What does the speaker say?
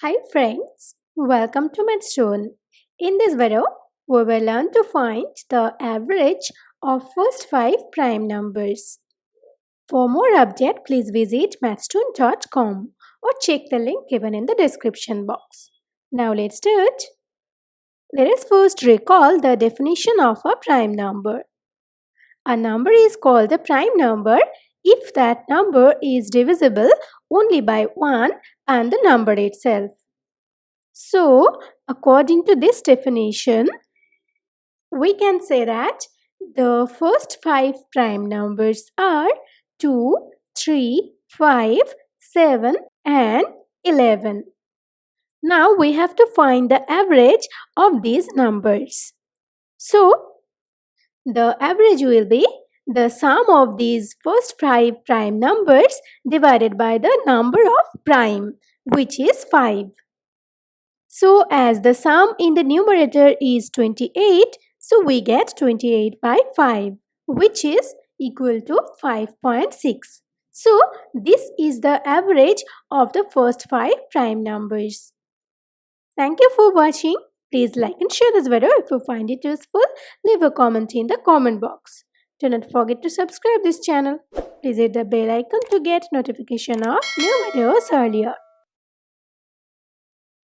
Hi friends, welcome to Mathstoon. In this video, we will learn to find the average of first 5 prime numbers. For more update, please visit mathstoon.com or check the link given in the description box. Now let's start. Let us first recall the definition of a prime number. A number is called a prime number if that number is divisible only by 1 and the number itself. So, according to this definition, we can say that the first 5 prime numbers are 2, 3, 5, 7 and 11. Now we have to find the average of these numbers. So, the average will be the sum of these first 5 prime numbers divided by the number of prime, which is 5. So as the sum in the numerator is 28, so we get 28 by 5, which is equal to 5.6. So this is the average of the first 5 prime numbers. Thank you for watching. Please like and share this video if you find it useful. Leave a comment in the comment box. Do not forget to subscribe this channel. Please hit the bell icon to get notification of new videos earlier.